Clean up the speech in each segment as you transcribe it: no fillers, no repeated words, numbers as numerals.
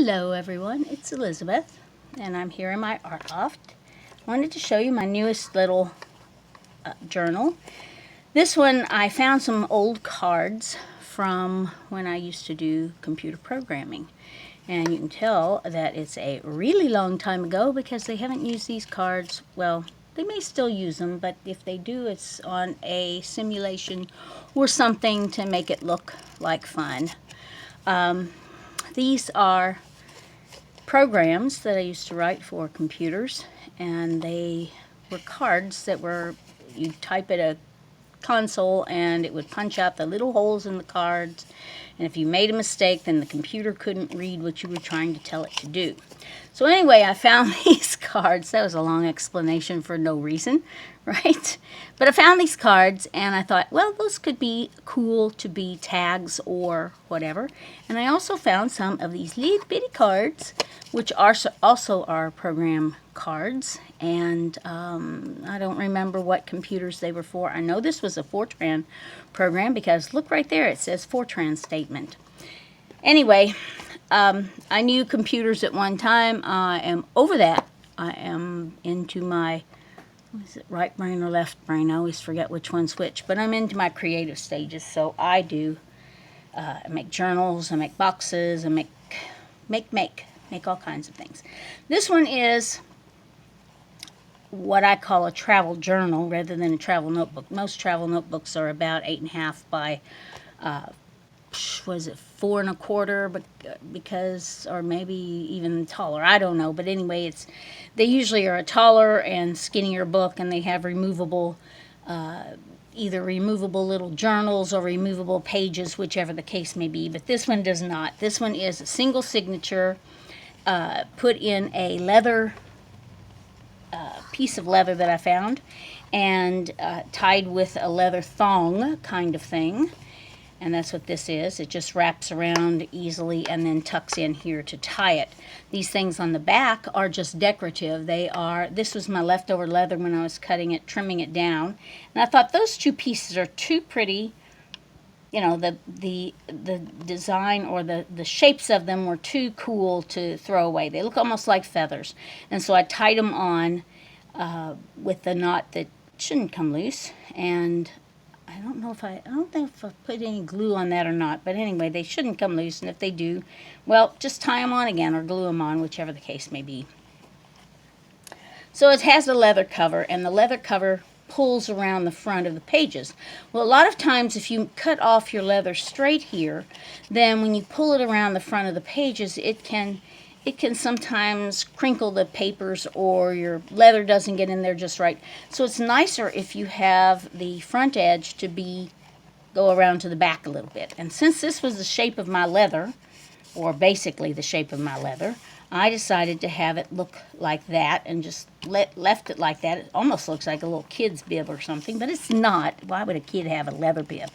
Hello everyone, it's Elizabeth and I'm here in my art loft. I wanted to show you my newest little journal. This one I found some old cards from when I used to do computer programming, and you can tell that it's a really long time ago because they haven't used these cards. Well, they may still use them, but if they do, it's on a simulation or something to make it look like fun. These are programs that I used to write for computers, and they were cards that were, you type at a console and it would punch out the little holes in the cards, and if you made a mistake then the computer couldn't read what you were trying to tell it to do. So anyway, I found these cards. That was a long explanation for no reason, right? But I found these cards and I thought, well, those could be cool to be tags or whatever. And I also found some of these little bitty cards, which are also are program cards. And I don't remember what computers they were for. I know this was a Fortran program because look right there, it says Fortran statement. Anyway, I knew computers at one time. I am over that. I am into my, is it right brain or left brain? I always forget which one's which, but I'm into my creative stages. So I do I make journals, I make boxes, I make all kinds of things. This one is what I call a travel journal rather than a travel notebook. Most travel notebooks are about 8.5 by was it 4 1/4, but because, or maybe even taller, I don't know, but anyway, they usually are a taller and skinnier book, and they have removable either removable little journals or removable pages, whichever the case may be. But this one does not. This one is a single signature put in a leather piece of leather that I found, and tied with a leather thong kind of thing. And that's what this is. It just wraps around easily and then tucks in here to tie it. These things on the back are just decorative. This was my leftover leather when I was cutting it, trimming it down. And I thought those two pieces are too pretty. You know, the design or the shapes of them were too cool to throw away. They look almost like feathers. And so I tied them on with the knot that shouldn't come loose. And I don't know if I put any glue on that or not, but anyway, they shouldn't come loose, and if they do, well, just tie them on again or glue them on, whichever the case may be. So it has a leather cover, and the leather cover pulls around the front of the pages. Well, a lot of times if you cut off your leather straight here, then when you pull it around the front of the pages, it can sometimes crinkle the papers, or your leather doesn't get in there just right. So it's nicer if you have the front edge to go around to the back a little bit. And since this was the shape of my leather, or basically the shape of my leather, I decided to have it look like that and just left it like that. It almost looks like a little kid's bib or something, but it's not. Why would a kid have a leather bib?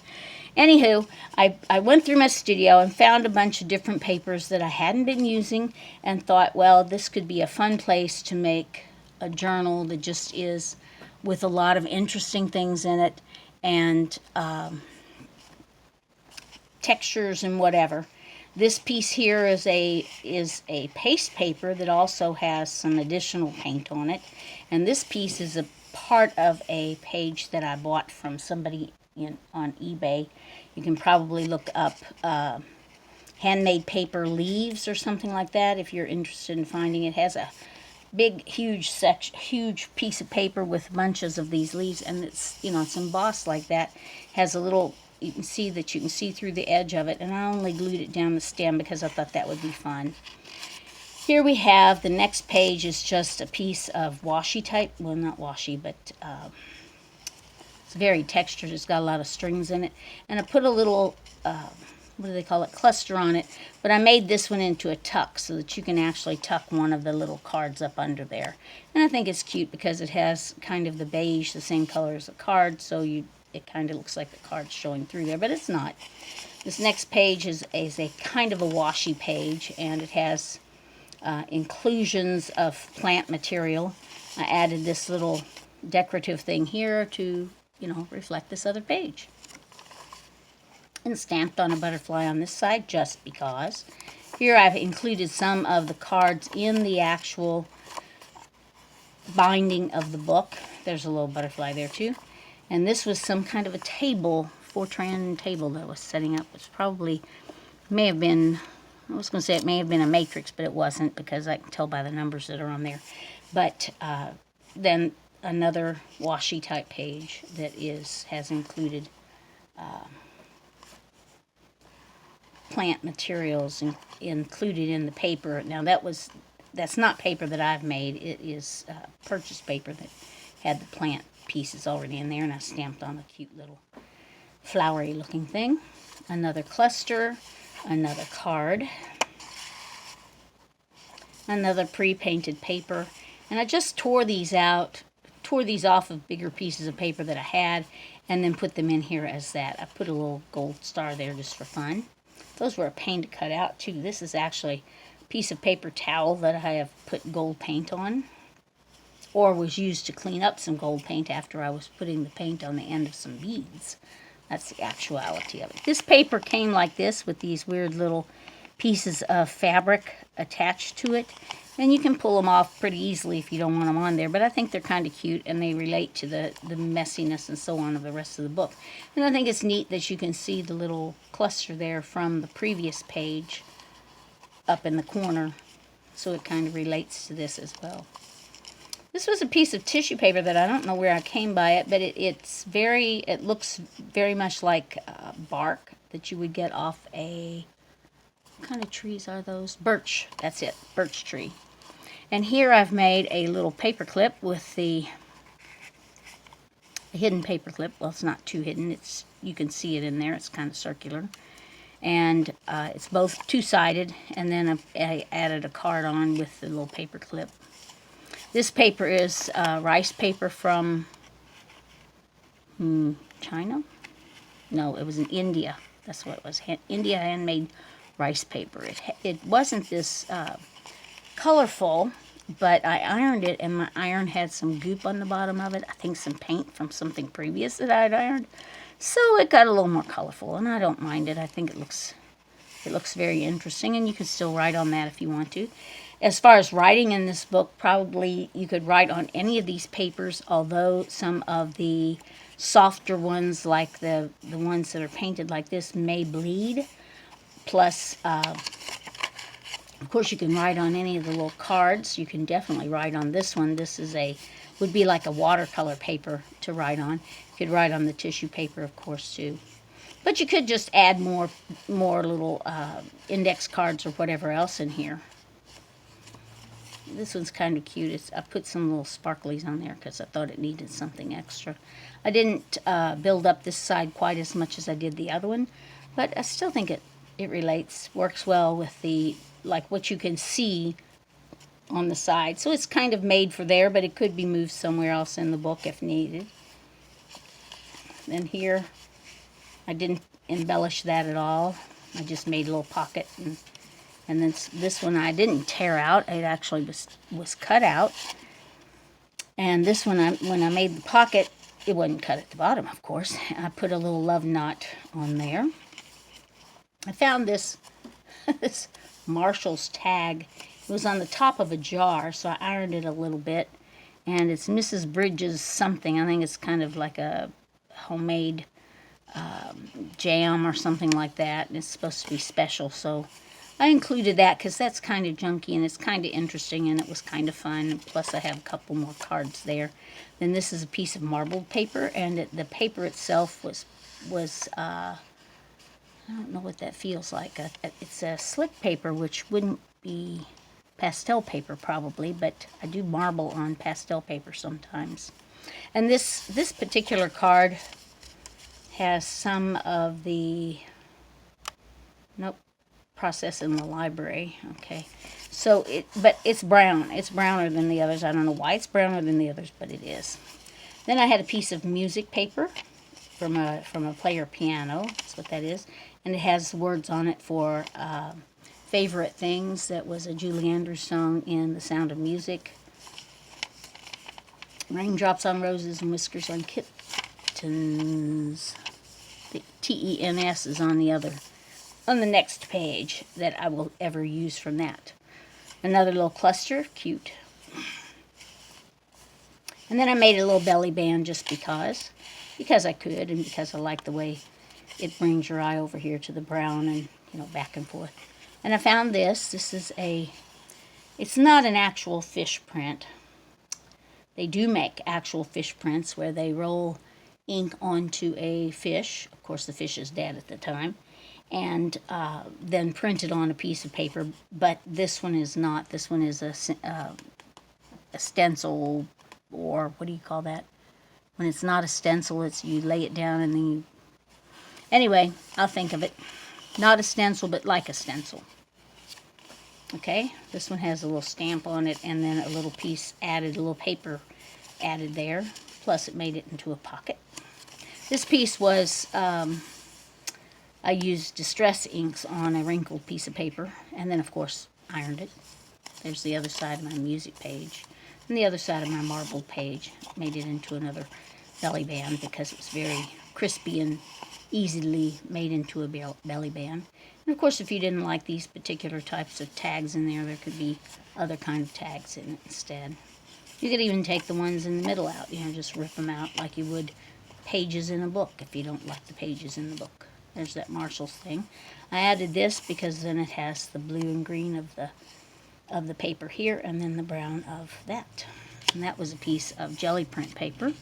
Anywho, I went through my studio and found a bunch of different papers that I hadn't been using and thought, well, this could be a fun place to make a journal that just is with a lot of interesting things in it, and textures and whatever. This piece here is a paste paper that also has some additional paint on it, and this piece is a part of a page that I bought from somebody on eBay. You can probably look up handmade paper leaves or something like that if you're interested in finding it. It has a big, huge piece of paper with bunches of these leaves, and it's embossed like that. Has a little, you can see through the edge of it, and I only glued it down the stem because I thought that would be fun. Here we have the next page is just a piece of washi type, well, not washi, but it's very textured. It's got a lot of strings in it. And I put a little, what do they call it, cluster on it. But I made this one into a tuck so that you can actually tuck one of the little cards up under there. And I think it's cute because it has kind of the beige, the same color as the card, so it kind of looks like the card's showing through there, but it's not. This next page is a kind of a washi page, and it has inclusions of plant material. I added this little decorative thing here to reflect this other page. And stamped on a butterfly on this side just because. Here I've included some of the cards in the actual binding of the book. There's a little butterfly there too. And this was some kind of a table, Fortran table that I was setting up. It's probably, may have been, I was going to say it may have been a matrix, but it wasn't because I can tell by the numbers that are on there. But then another washi type page that has included plant materials included in the paper. Now that's not paper that I've made. It is purchased paper that had the plant pieces already in there, and I stamped on a cute little flowery looking thing. Another cluster, another card, another pre-painted paper, and I just tore these off of bigger pieces of paper that I had, and then put them in here as that. I put a little gold star there just for fun. Those were a pain to cut out too. This is actually a piece of paper towel that I have put gold paint on, or was used to clean up some gold paint after I was putting the paint on the end of some beads. That's the actuality of it. This paper came like this with these weird little pieces of fabric attached to it. And you can pull them off pretty easily if you don't want them on there. But I think they're kind of cute, and they relate to the messiness and so on of the rest of the book. And I think it's neat that you can see the little cluster there from the previous page up in the corner. So it kind of relates to this as well. This was a piece of tissue paper that I don't know where I came by it, but it looks very much like bark that you would get off a, what kind of trees are those? Birch, that's it, birch tree. And here I've made a little paper clip with a hidden paper clip. Well, it's not too hidden. You can see it in there. It's kind of circular. And it's both two-sided. And then I added a card on with the little paper clip. This paper is rice paper from China? No, it was in India. That's what it was. India handmade rice paper. It wasn't this colorful, but I ironed it, and my iron had some goop on the bottom of it. I think some paint from something previous that I'd ironed. So it got a little more colorful, and I don't mind it. I think it looks very interesting, and you can still write on that if you want to. As far as writing in this book, probably you could write on any of these papers, although some of the softer ones, like the ones that are painted like this, may bleed. Plus, of course, you can write on any of the little cards. You can definitely write on this one. This would be like a watercolor paper to write on. You could write on the tissue paper, of course, too. But you could just add more little index cards or whatever else in here. This one's kind of cute. I put some little sparklies on there because I thought it needed something extra. I didn't build up this side quite as much as I did the other one, but I still think it relates, works well with like what you can see on the side. So it's kind of made for there, but it could be moved somewhere else in the book if needed. Then here, I didn't embellish that at all. I just made a little pocket, and then this one I didn't tear out. It actually was cut out. And this one, when I made the pocket, it wasn't cut at the bottom, of course. I put a little love knot on there. I found this Marshall's tag. It was on the top of a jar, so I ironed it a little bit. And it's Mrs. Bridges something. I think it's kind of like a homemade jam or something like that. And it's supposed to be special, so I included that because that's kind of junky and it's kind of interesting and it was kind of fun. Plus, I have a couple more cards there. Then this is a piece of marbled paper, and the paper itself was I don't know what that feels like. It's a slick paper, which wouldn't be pastel paper probably, but I do marble on pastel paper sometimes. And this particular card has some of the process in the library. Okay, so but it's brown. It's browner than the others. I don't know why it's browner than the others, but it is. Then I had a piece of music paper from a player piano. That's what that is. And it has words on it for favorite things. That was a Julie Andrews song in The Sound of Music. Raindrops on roses and whiskers on kittens. The T-E-N-S is on the other on the next page that I will ever use from that. Another little cluster, cute. And then I made a little belly band just because I could, and because I like the way it brings your eye over here to the brown and, you know, back and forth. And I found this. This is it's not an actual fish print. They do make actual fish prints where they roll ink onto a fish. Of course, the fish is dead at the time. And then print it on a piece of paper. But this one is not. This one is a stencil, or what do you call that? When it's not a stencil, it's you lay it down and then you... Anyway, I'll think of it. Not a stencil, but like a stencil. Okay, this one has a little stamp on it and then a little piece added, a little paper added there. Plus it made it into a pocket. This piece was, I used Distress inks on a wrinkled piece of paper and then of course ironed it. There's the other side of my music page. And the other side of my marbled page. Made it into another belly band because it was very crispy and easily made into a belly band. And of course, if you didn't like these particular types of tags in there, there could be other kind of tags in it instead. You could even take the ones in the middle out, you know, just rip them out like you would pages in a book if you don't like the pages in the book. There's that Marshall's thing. I added this because then it has the blue and green of the paper here and then the brown of that. And that was a piece of jelly print paper.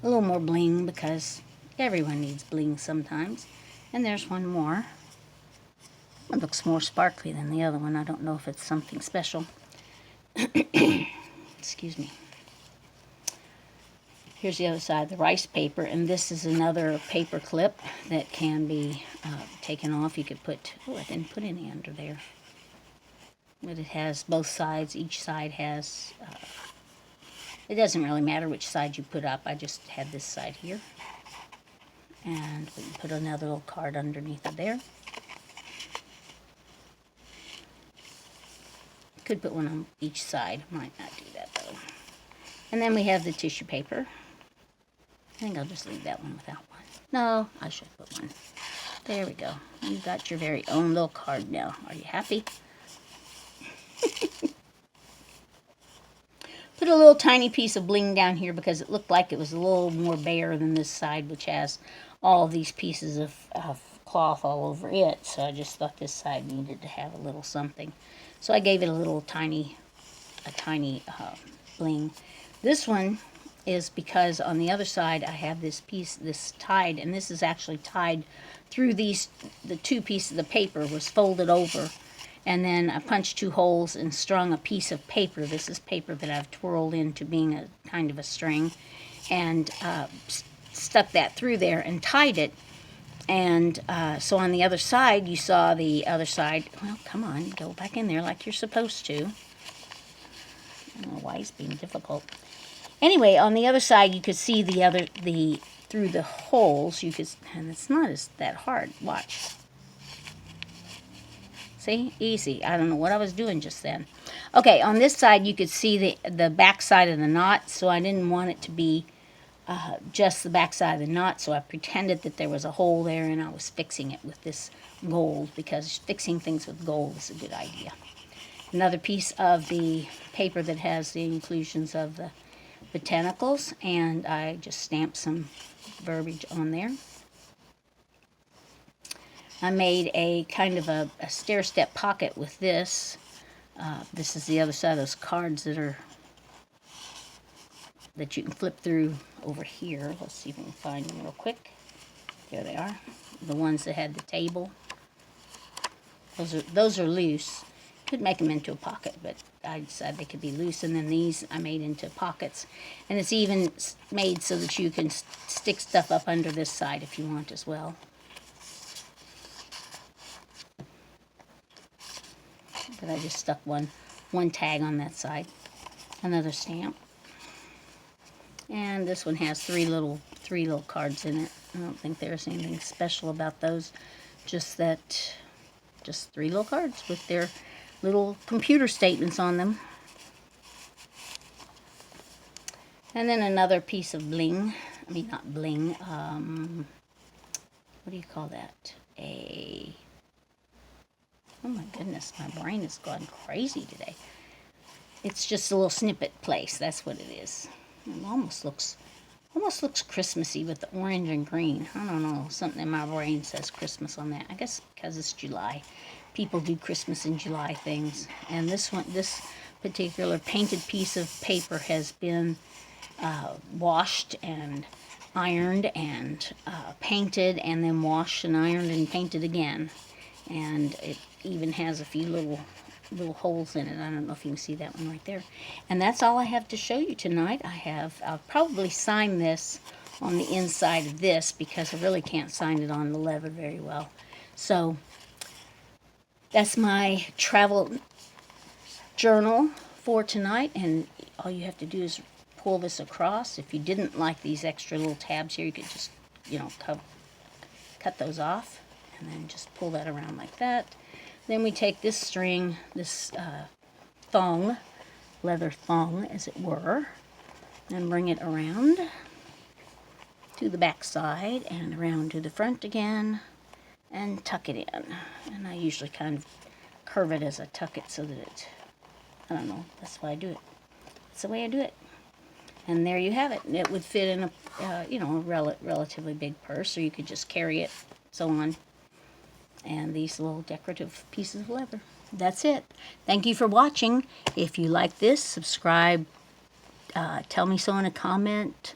A little more bling because everyone needs bling sometimes. And there's one more. It looks more sparkly than the other one. I don't know if it's something special. Excuse me. Here's the other side, the rice paper, and this is another paper clip that can be taken off. You could put, oh, I didn't put any under there. But it has both sides. Each side has, it doesn't really matter which side you put up. I just had this side here. And we can put another little card underneath it there. Could put one on each side. Might not do that though. And then we have the tissue paper. I think I'll just leave that one without one. No, I should put one. There we go. You got your very own little card now. Are you happy? Put a little tiny piece of bling down here because it looked like it was a little more bare than this side, which has all of these pieces of cloth all over it. So I just thought this side needed to have a little something. So I gave it a little tiny bling. This one is because on the other side I have this piece, this tied, and this is actually tied through these, the two pieces of the paper was folded over. And then I punched 2 holes and strung a piece of paper. This is paper that I've twirled into being a kind of a string. And stuck that through there and tied it. And so on the other side, you saw the other side. Well, come on, go back in there like you're supposed to. I don't know why he's being difficult. Anyway, on the other side, you could see through the holes. You could, and it's not that hard. Watch. See? Easy. I don't know what I was doing just then. Okay, on this side you could see the back side of the knot, so I didn't want it to be just the back side of the knot, so I pretended that there was a hole there and I was fixing it with this gold, because fixing things with gold is a good idea. Another piece of the paper that has the inclusions of the tentacles, and I just stamped some verbiage on there. I made a kind of a stair-step pocket with this. This is the other side of those cards that you can flip through over here. Let's see if we can find them real quick. There they are. The ones that had the table. Those are loose. Could make them into a pocket, but I decided they could be loose. And then these I made into pockets. And it's even made so that you can stick stuff up under this side if you want as well. But I just stuck one tag on that side. Another stamp. And this one has three little cards in it. I don't think there's anything special about those. Just 3 little cards with their little computer statements on them. And then another piece of bling. I mean, not bling. what do you call that? Oh my goodness, my brain has gone crazy today. It's just a little snippet place. That's what it is. It almost looks Christmassy with the orange and green. I don't know. Something in my brain says Christmas on that. I guess because it's July. People do Christmas in July things. And this particular painted piece of paper has been washed and ironed and painted, and then washed and ironed and painted again. And it even has a few little holes in it. I don't know if you can see that one right there. And that's all I have to show you tonight. I'll probably sign this on the inside of this because I really can't sign it on the leather very well. So that's my travel journal for tonight, and all you have to do is pull this across. If you didn't like these extra little tabs here, you could just, cut those off and then just pull that around like that. Then we take this string, this thong, leather thong as it were, and bring it around to the back side and around to the front again and tuck it in. And I usually kind of curve it as I tuck it so that it, I don't know, that's why I do it. That's the way I do it. And there you have it. It would fit in a relatively big purse, or you could just carry it, so on. And these little decorative pieces of leather. That's it. Thank you for watching. If you like this, subscribe. Tell me so in a comment.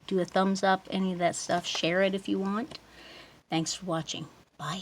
Do a thumbs up, any of that stuff. Share it if you want. Thanks for watching. Bye.